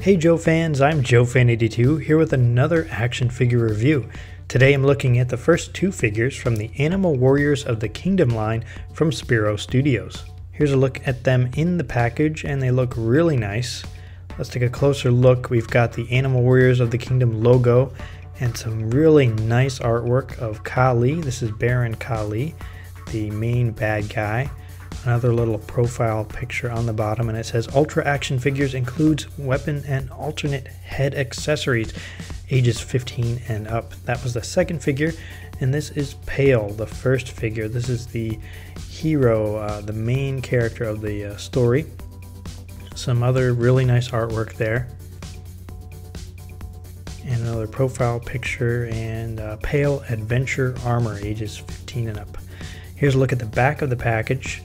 Hey Joe fans, I'm JoeFan82 here with another action figure review. Today I'm looking at the first two figures from the Animal Warriors of the Kingdom line from Spiro Studios. Here's a look at them in the package and they look really nice. Let's take a closer look. We've got the Animal Warriors of the Kingdom logo and some really nice artwork of Kahlee. This is Baron Kahlee, the main bad guy. Another little profile picture on the bottom, and it says Ultra Action Figures includes weapon and alternate head accessories, ages 15 and up. That was the second figure, and this is Pale, the first figure. This is the hero, the main character of the story. Some other really nice artwork there. And another profile picture, and Pale Adventure Armor, ages 15 and up. Here's a look at the back of the package.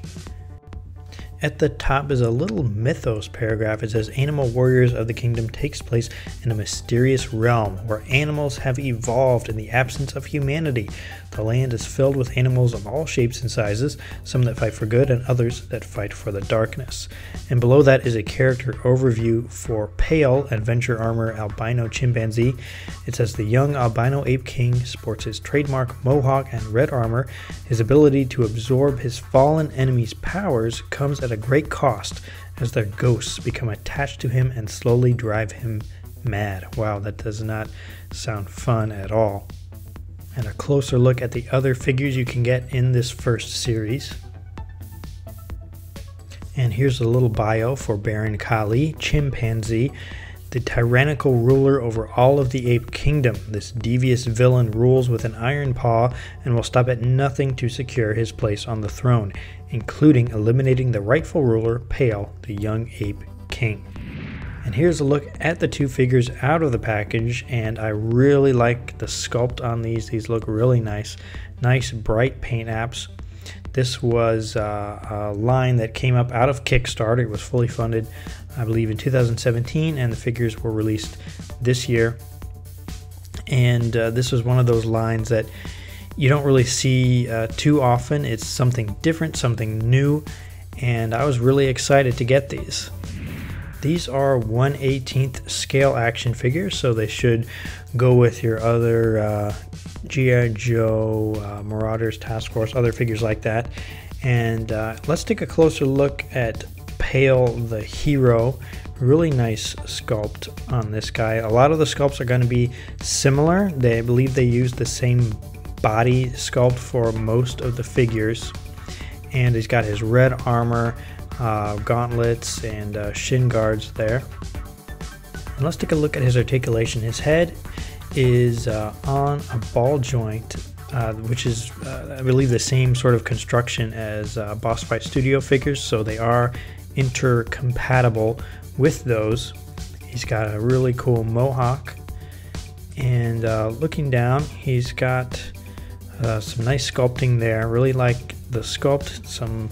At the top is a little mythos paragraph. It says Animal Warriors of the Kingdom takes place in a mysterious realm where animals have evolved in the absence of humanity. The land is filled with animals of all shapes and sizes, some that fight for good and others that fight for the darkness. And below that is a character overview for Pale Adventure Armor Albino Chimpanzee. It says the young albino ape king sports his trademark mohawk and red armor. His ability to absorb his fallen enemies' powers comes at a great cost as their ghosts become attached to him and slowly drive him mad. Wow, that does not sound fun at all. And a closer look at the other figures you can get in this first series. And here's a little bio for Baron Kahlee, Chimpanzee, the tyrannical ruler over all of the ape kingdom. This devious villain rules with an iron paw and will stop at nothing to secure his place on the throne, including eliminating the rightful ruler, Pale, the young ape king. And here's a look at the two figures out of the package, and I really like the sculpt on these. These look really nice. Nice bright paint apps. This was a line that came up out of Kickstarter. It was fully funded, I believe, in 2017, and the figures were released this year. And this was one of those lines that you don't really see too often. It's something different, something new, and I was really excited to get these. These are 1/18 scale action figures, so they should go with your other G.I. Joe, Marauders, Task Force, other figures like that. And let's take a closer look at Pale, the hero. Really nice sculpt on this guy. A lot of the sculpts are going to be similar. I believe they use the same body sculpt for most of the figures. And he's got his red armor, gauntlets, and shin guards there. And let's take a look at his articulation. His head is on a ball joint, which is I believe the same sort of construction as Boss Fight Studio figures, so they are intercompatible with those. He's got a really cool mohawk, and looking down, he's got some nice sculpting there. Really like the sculpt.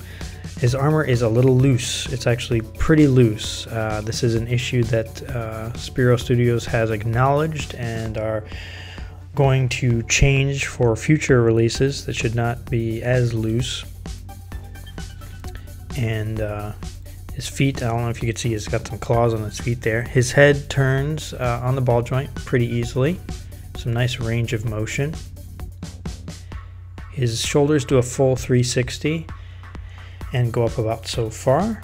His armor is a little loose. It's actually pretty loose. This is an issue that Spiro Studios has acknowledged and are going to change for future releases. That should not be as loose. And his feet, I don't know if you can see, he's got some claws on his feet there. His head turns on the ball joint pretty easily. Some nice range of motion. His shoulders do a full 360 and go up about so far.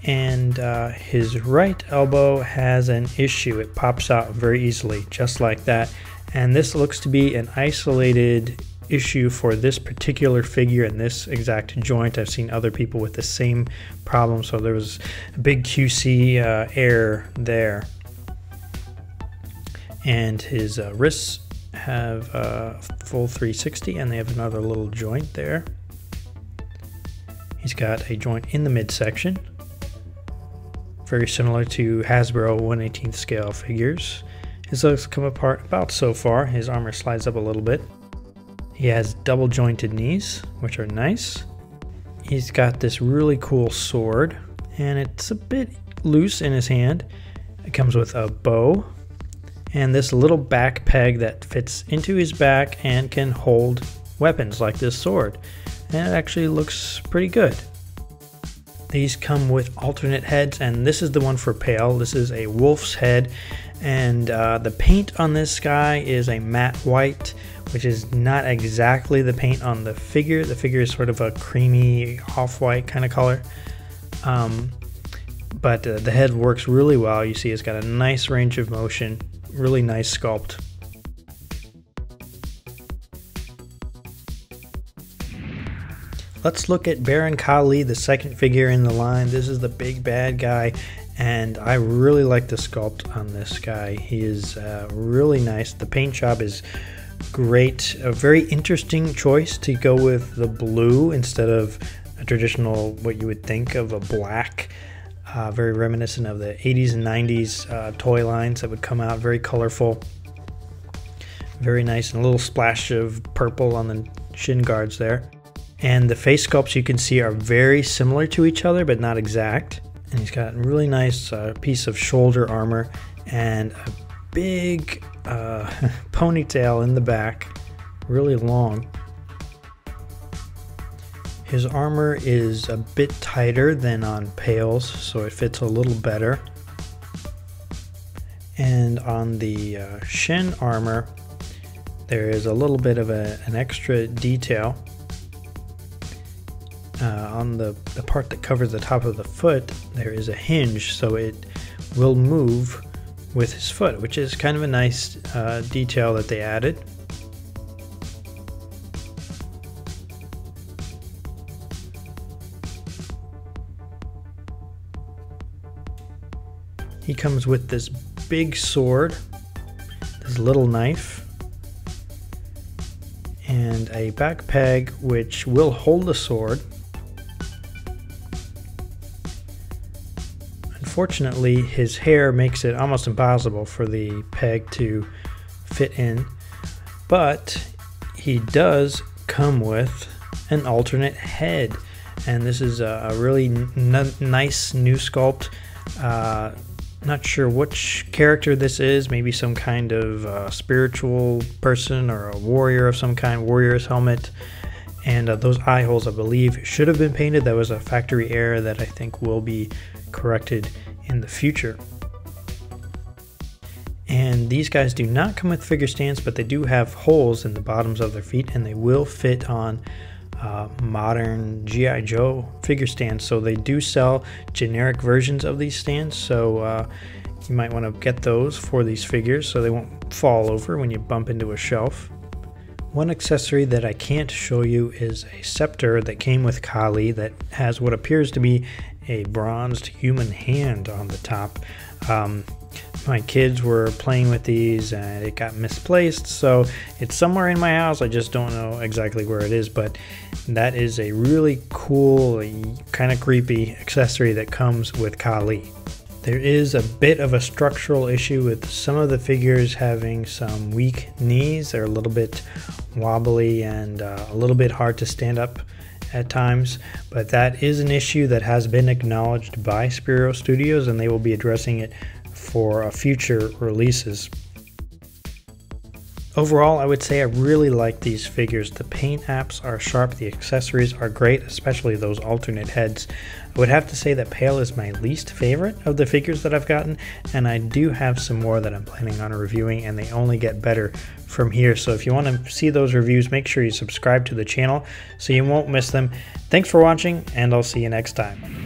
And his right elbow has an issue. It pops out very easily, just like that. And this looks to be an isolated issue for this particular figure and this exact joint. I've seen other people with the same problem, so there was a big QC error there. And his wrists have a full 360, and they have another little joint there. He's got a joint in the midsection, very similar to Hasbro 1/18 scale figures. His legs come apart about so far. His armor slides up a little bit. He has double jointed knees, which are nice. He's got this really cool sword, and it's a bit loose in his hand. It comes with a bow and this little back peg that fits into his back and can hold weapons like this sword. And it actually looks pretty good. These come with alternate heads, and this is the one for Pale. This is a wolf's head, and the paint on this guy is a matte white, which is not exactly the paint on the figure. The figure is sort of a creamy off-white kind of color. But the head works really well. You see it's got a nice range of motion, really nice sculpt. Let's look at Baron Kahlee, the second figure in the line. This is the big bad guy, and I really like the sculpt on this guy. He is really nice. The paint job is great. A very interesting choice to go with the blue instead of a traditional, what you would think of, a black. Very reminiscent of the 80s and 90s toy lines that would come out, very colorful. Very nice, and a little splash of purple on the shin guards there. And the face sculpts you can see are very similar to each other, but not exact. And he's got a really nice piece of shoulder armor and a big ponytail in the back, really long. His armor is a bit tighter than on Pale's, so it fits a little better. And on the shin armor, there is a little bit of an extra detail. On the part that covers the top of the foot, there is a hinge, so it will move with his foot, which is kind of a nice detail that they added. He comes with this big sword, this little knife, and a back peg which will hold the sword. Unfortunately, his hair makes it almost impossible for the peg to fit in, but he does come with an alternate head, and this is a really nice new sculpt. Not sure which character this is, maybe some kind of spiritual person or a warrior of some kind, warrior's helmet. And those eye holes, I believe, should have been painted. That was a factory error that I think will be corrected in the future. And these guys do not come with figure stands, but they do have holes in the bottoms of their feet, and they will fit on modern G.I. Joe figure stands. So they do sell generic versions of these stands, so you might want to get those for these figures so they won't fall over when you bump into a shelf. One accessory that I can't show you is a scepter that came with Kahlee that has what appears to be a bronzed human hand on the top. My kids were playing with these and it got misplaced, so it's somewhere in my house. I just don't know exactly where it is, but that is a really cool, kind of creepy accessory that comes with Kahlee. There is a bit of a structural issue with some of the figures having some weak knees. They're a little bit wobbly and a little bit hard to stand up at times, but that is an issue that has been acknowledged by Spiro Studios, and they will be addressing it for future releases. Overall, I would say I really like these figures. The paint apps are sharp, the accessories are great, especially those alternate heads. I would have to say that Pale is my least favorite of the figures that I've gotten, and I do have some more that I'm planning on reviewing, and they only get better from here. So if you want to see those reviews, make sure you subscribe to the channel so you won't miss them. Thanks for watching, and I'll see you next time.